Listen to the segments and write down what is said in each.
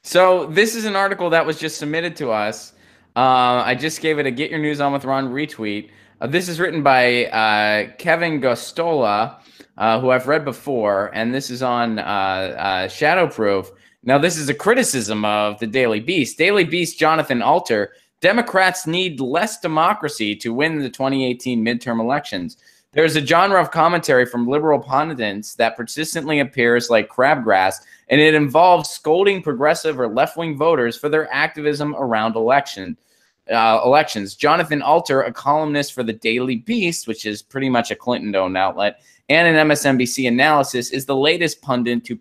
So this is an article that was just submitted to us. I just gave it a Get Your News On with Ron retweet. This is written by Kevin Gostola, who I've read before, and this is on Shadowproof. Now, this is a criticism of the Daily Beast. Daily Beast Jonathan Alter, Democrats need less democracy to win the 2018 midterm elections. There's a genre of commentary from liberal pundits that persistently appears like crabgrass, and it involves scolding progressive or left-wing voters for their activism around elections. Jonathan Alter, a columnist for the Daily Beast, which is pretty much a Clinton-owned outlet, and an MSNBC analysis, is the latest pundit to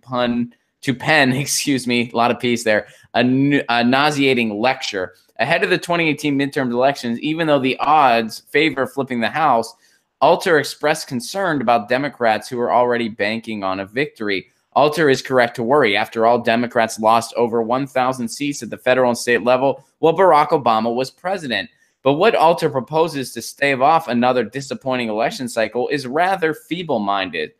pen, excuse me, a lot of P's there, a nauseating lecture. Ahead of the 2018 midterm elections, even though the odds favor flipping the House, Alter expressed concern about Democrats who are already banking on a victory. Alter is correct to worry. After all, Democrats lost over 1,000 seats at the federal and state level while Barack Obama was president. But what Alter proposes to stave off another disappointing election cycle is rather feeble-minded.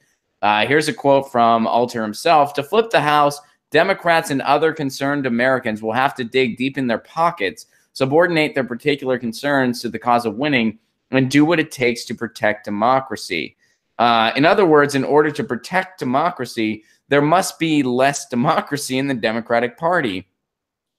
Here's a quote from Alter himself. To flip the House, Democrats and other concerned Americans will have to dig deep in their pockets, subordinate their particular concerns to the cause of winning, and do what it takes to protect democracy. In other words, in order to protect democracy, there must be less democracy in the Democratic Party.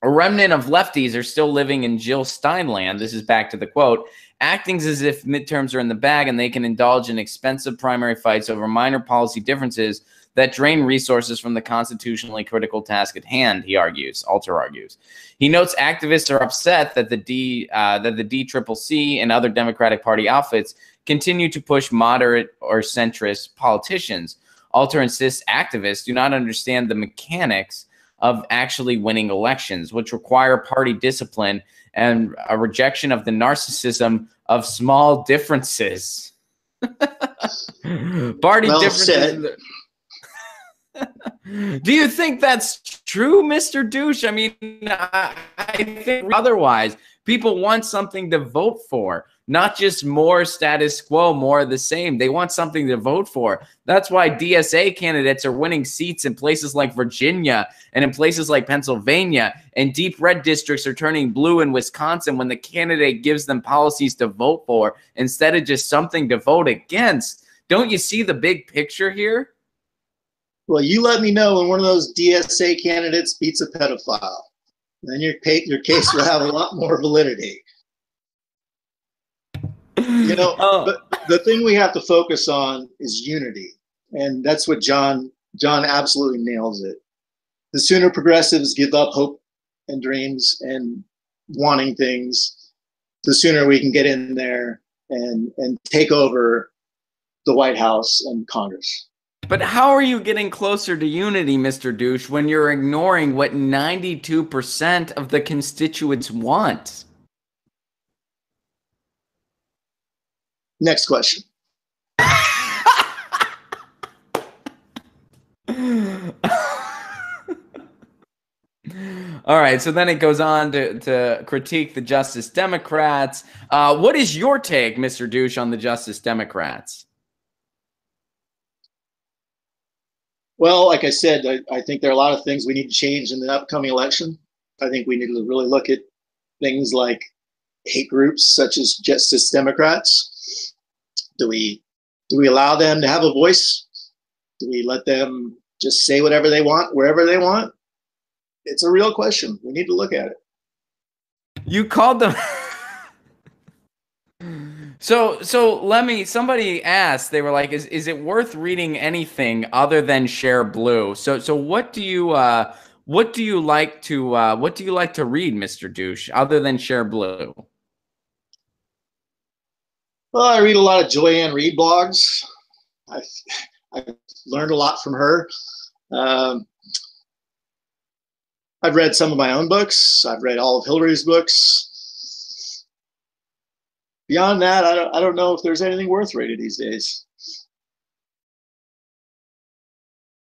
A remnant of lefties are still living in Jill Stein land. This is back to the quote, acting as if midterms are in the bag and they can indulge in expensive primary fights over minor policy differences that drain resources from the constitutionally critical task at hand, Alter argues. He notes activists are upset that the DCCC and other Democratic Party outfits continue to push moderate or centrist politicians. Alter insists activists do not understand the mechanics of actually winning elections, which require party discipline and a rejection of the narcissism of small differences. Party well differences. Do you think that's true, Mr. Douche? I mean, I think otherwise. People want something to vote for, not just more status quo, more of the same. They want something to vote for. That's why DSA candidates are winning seats in places like Virginia and in places like Pennsylvania, and deep red districts are turning blue in Wisconsin when the candidate gives them policies to vote for instead of just something to vote against. Don't you see the big picture here? Well, you let me know when one of those DSA candidates beats a pedophile. Then your case will have a lot more validity. You know, but the thing we have to focus on is unity. And that's what John absolutely nails it. The sooner progressives give up hope and dreams and wanting things, the sooner we can get in there and take over the White House and Congress. But how are you getting closer to unity, Mr. Douche, when you're ignoring what 92% of the constituents want? Next question. All right, so then it goes on to critique the Justice Democrats. What is your take, Mr. Douche, on the Justice Democrats? Well, like I said, I think there are a lot of things we need to change in the upcoming election. I think we need to really look at things like hate groups such as Justice Democrats. Do we allow them to have a voice? Do we let them just say whatever they want, wherever they want? It's a real question. We need to look at it. You called them... So somebody asked, they were like, is it worth reading anything other than Share Blue? So what do you like to read, Mr. Douche, other than Share Blue? Well, I read a lot of Joyanne Reid blogs. I've learned a lot from her. I've read some of my own books. I've read all of Hillary's books. Beyond that, I don't know if there's anything worth reading these days.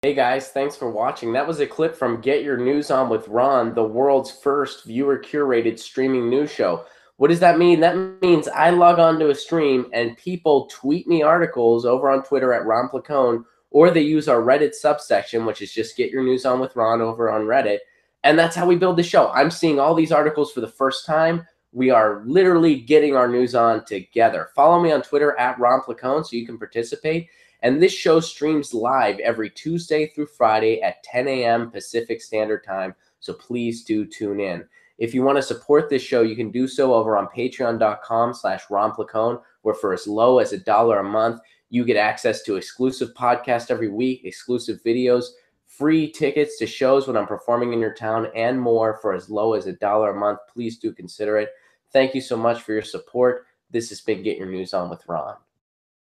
Hey guys, thanks for watching. That was a clip from Get Your News On with Ron, the world's first viewer-curated streaming news show. What does that mean? That means I log on to a stream and people tweet me articles over on Twitter at Ron Placone, or they use our Reddit subsection, which is just Get Your News On with Ron over on Reddit. And that's how we build the show. I'm seeing all these articles for the first time. We are literally getting our news on together. Follow me on Twitter at Ron Placone so you can participate. And this show streams live every Tuesday through Friday at 10 a.m. Pacific Standard Time. So please do tune in. If you want to support this show, you can do so over on patreon.com/Ron Placone, where for as low as $1 a month, you get access to exclusive podcasts every week, exclusive videos, free tickets to shows when I'm performing in your town, and more for as low as $1 a month. Please do consider it. Thank you so much for your support. This has been Get Your News On with Ron.